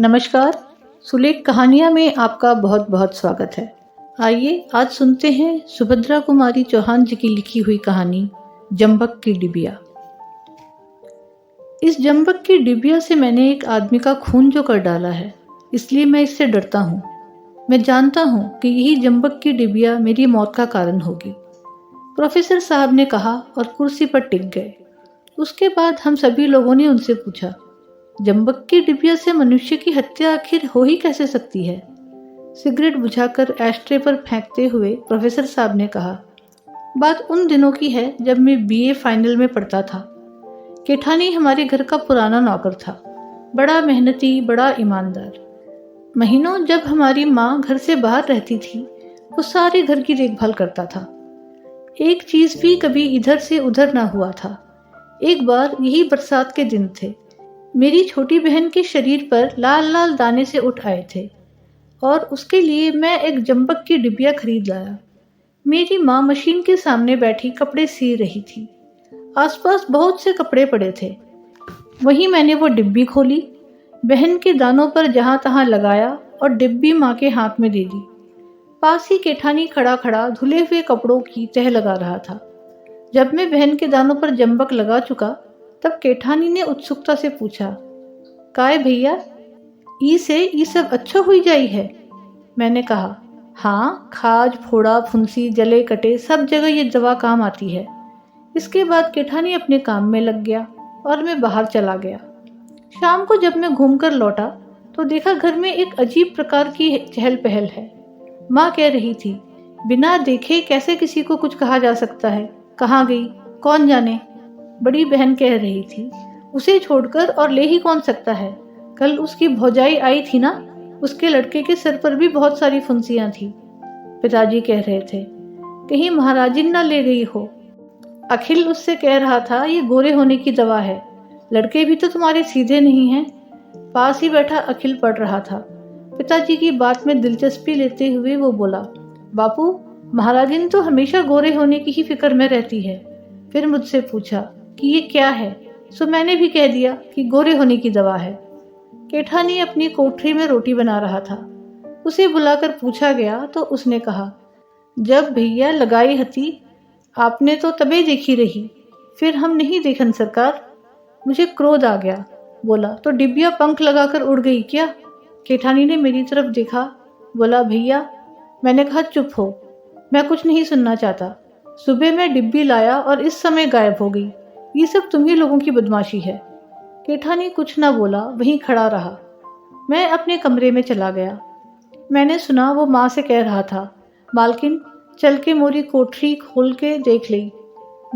नमस्कार। सुलेख कहानियाँ में आपका बहुत बहुत स्वागत है। आइए आज सुनते हैं सुभद्रा कुमारी चौहान जी की लिखी हुई कहानी जंबक की डिबिया। इस जंबक की डिबिया से मैंने एक आदमी का खून जो कर डाला है, इसलिए मैं इससे डरता हूँ। मैं जानता हूँ कि यही जंबक की डिबिया मेरी मौत का कारण होगी, प्रोफेसर साहब ने कहा और कुर्सी पर टिक गए। उसके बाद हम सभी लोगों ने उनसे पूछा, जंबक की डिबिया से मनुष्य की हत्या आखिर हो ही कैसे सकती है? सिगरेट बुझाकर एस्ट्रे पर फेंकते हुए प्रोफेसर साहब ने कहा, बात उन दिनों की है जब मैं बीए फाइनल में पढ़ता था। केठानी हमारे घर का पुराना नौकर था, बड़ा मेहनती, बड़ा ईमानदार। महीनों जब हमारी माँ घर से बाहर रहती थी, वो सारे घर की देखभाल करता था। एक चीज भी कभी इधर से उधर ना हुआ था। एक बार यही बरसात के दिन थे, मेरी छोटी बहन के शरीर पर लाल लाल दाने से उठ आए थे और उसके लिए मैं एक जंबक की डिबिया खरीद लाया। मेरी माँ मशीन के सामने बैठी कपड़े सी रही थी। आसपास बहुत से कपड़े पड़े थे। वहीं मैंने वो डिब्बी खोली, बहन के दानों पर जहां तहां लगाया और डिब्बी माँ के हाथ में दे दी। पास ही केठानी खड़ा खड़ा धुले हुए कपड़ों की तह लगा रहा था। जब मैं बहन के दानों पर जंबक लगा चुका, तब केठानी ने उत्सुकता से पूछा, काय भैया, ई से ई सब अच्छा हुई जाई है? मैंने कहा, हाँ, खाज फोड़ा फुंसी जले कटे सब जगह ये दवा काम आती है। इसके बाद केठानी अपने काम में लग गया और मैं बाहर चला गया। शाम को जब मैं घूमकर लौटा तो देखा घर में एक अजीब प्रकार की चहल पहल है। माँ कह रही थी, बिना देखे कैसे किसी को कुछ कहा जा सकता है? कहाँ गई, कौन जाने? बड़ी बहन कह रही थी, उसे छोड़कर और ले ही कौन सकता है? कल उसकी भौजाई आई थी ना, उसके लड़के के सिर पर भी बहुत सारी फुंसियां थी। पिताजी कह रहे थे, कहीं महाराजिन ना ले गई हो। अखिल उससे कह रहा था, ये गोरे होने की दवा है, लड़के भी तो तुम्हारे सीधे नहीं हैं। पास ही बैठा अखिल पढ़ रहा था। पिताजी की बात में दिलचस्पी लेते हुए वो बोला, बापू, महाराजिन तो हमेशा गोरे होने की ही फिक्र में रहती है। फिर मुझसे पूछा कि ये क्या है, सो मैंने भी कह दिया कि गोरे होने की दवा है। केठानी अपनी कोठरी में रोटी बना रहा था। उसे बुलाकर पूछा गया तो उसने कहा, जब भैया लगाई हती आपने तो तबे देखी रही, फिर हम नहीं देखन सरकार। मुझे क्रोध आ गया। बोला, तो डिबिया पंख लगाकर उड़ गई क्या? केठानी ने मेरी तरफ देखा, बोला, भैया। मैंने कहा, चुप हो, मैं कुछ नहीं सुनना चाहता। सुबह मैं डिब्बी लाया और इस समय गायब हो गई। ये सब तुम्ही लोगों की बदमाशी है। केठानी कुछ ना बोला, वहीं खड़ा रहा। मैं अपने कमरे में चला गया। मैंने सुना वो माँ से कह रहा था, मालकिन, चल के मोरी कोठरी खोल के देख ली।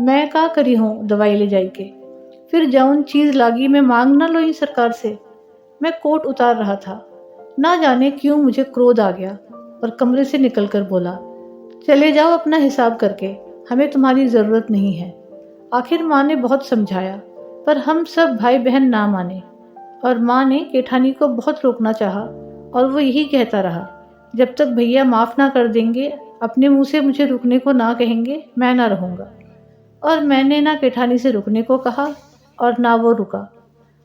मैं का करी हूँ दवाई ले जाई के, फिर जाऊन चीज लागी मैं मांग ना लोई सरकार से। मैं कोट उतार रहा था। ना जाने क्यों मुझे क्रोध आ गया और कमरे से निकलकर बोला, चले जाओ अपना हिसाब करके, हमें तुम्हारी जरूरत नहीं है। आखिर माँ ने बहुत समझाया, पर हम सब भाई बहन ना माने और माँ ने केठानी को बहुत रोकना चाहा और वो यही कहता रहा, जब तक भैया माफ ना कर देंगे, अपने मुंह से मुझे रुकने को ना कहेंगे, मैं ना रहूँगा। और मैंने ना केठानी से रुकने को कहा और ना वो रुका।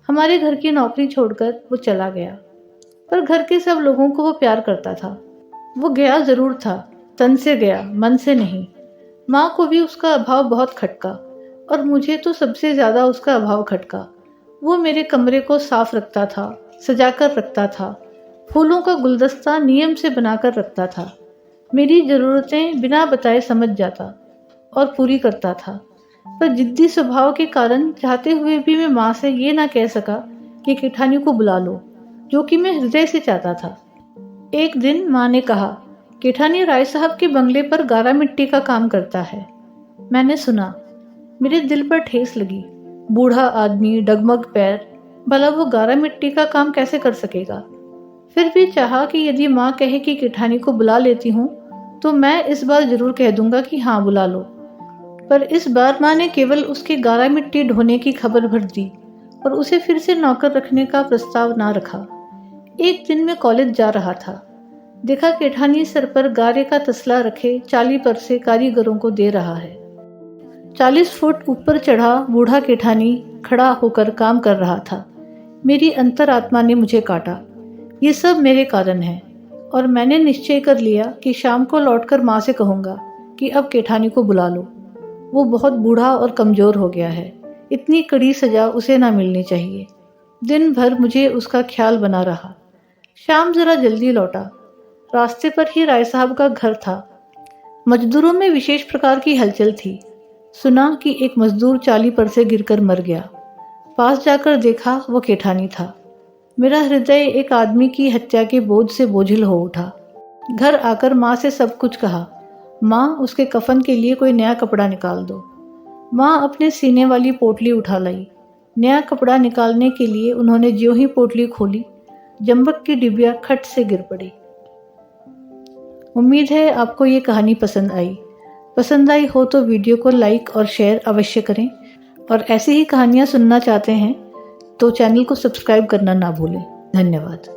हमारे घर की नौकरी छोड़कर वो चला गया, पर घर के सब लोगों को वो प्यार करता था। वो गया जरूर था, तन से गया, मन से नहीं। माँ को भी उसका अभाव बहुत खटका और मुझे तो सबसे ज्यादा उसका अभाव खटका। वो मेरे कमरे को साफ रखता था, सजाकर रखता था, फूलों का गुलदस्ता नियम से बनाकर रखता था, मेरी जरूरतें बिना बताए समझ जाता और पूरी करता था। पर जिद्दी स्वभाव के कारण चाहते हुए भी मैं माँ से ये ना कह सका कि केठानी को बुला लो, जो कि मैं हृदय से चाहता था। एक दिन माँ ने कहा, केठानी राय साहब के बंगले पर गारा मिट्टी का काम करता है। मैंने सुना, मेरे दिल पर ठेस लगी। बूढ़ा आदमी, डगमग पैर, भला वो गारा मिट्टी का काम कैसे कर सकेगा? फिर भी चाहा कि यदि माँ कहे कि केठानी को बुला लेती हूँ तो मैं इस बार जरूर कह दूंगा कि हाँ बुला लो। पर इस बार माँ ने केवल उसके गारा मिट्टी ढोने की खबर भर दी और उसे फिर से नौकर रखने का प्रस्ताव ना रखा। एक दिन मैं कॉलेज जा रहा था, देखा केठानी सर पर गारे का तसला रखे 40 परसे कारीगरों को दे रहा है। 40 फुट ऊपर चढ़ा बूढ़ा केठानी खड़ा होकर काम कर रहा था। मेरी अंतरात्मा ने मुझे काटा। ये सब मेरे कारण है और मैंने निश्चय कर लिया कि शाम को लौटकर माँ से कहूँगा कि अब केठानी को बुला लो। वो बहुत बूढ़ा और कमज़ोर हो गया है, इतनी कड़ी सज़ा उसे ना मिलनी चाहिए। दिन भर मुझे उसका ख्याल बना रहा। शाम ज़रा जल्दी लौटा। रास्ते पर ही राय साहब का घर था। मजदूरों में विशेष प्रकार की हलचल थी। सुना कि एक मजदूर चाली पर से गिरकर मर गया। पास जाकर देखा वो केठानी था। मेरा हृदय एक आदमी की हत्या के बोझ से बोझिल हो उठा। घर आकर माँ से सब कुछ कहा। माँ, उसके कफन के लिए कोई नया कपड़ा निकाल दो। माँ अपने सीने वाली पोटली उठा लाई। नया कपड़ा निकालने के लिए उन्होंने ज्यों ही पोटली खोली, जंबक की डिबिया खट से गिर पड़ी। उम्मीद है आपको ये कहानी पसंद आई हो तो वीडियो को लाइक और शेयर अवश्य करें, और ऐसी ही कहानियाँ सुनना चाहते हैं तो चैनल को सब्सक्राइब करना ना भूलें। धन्यवाद।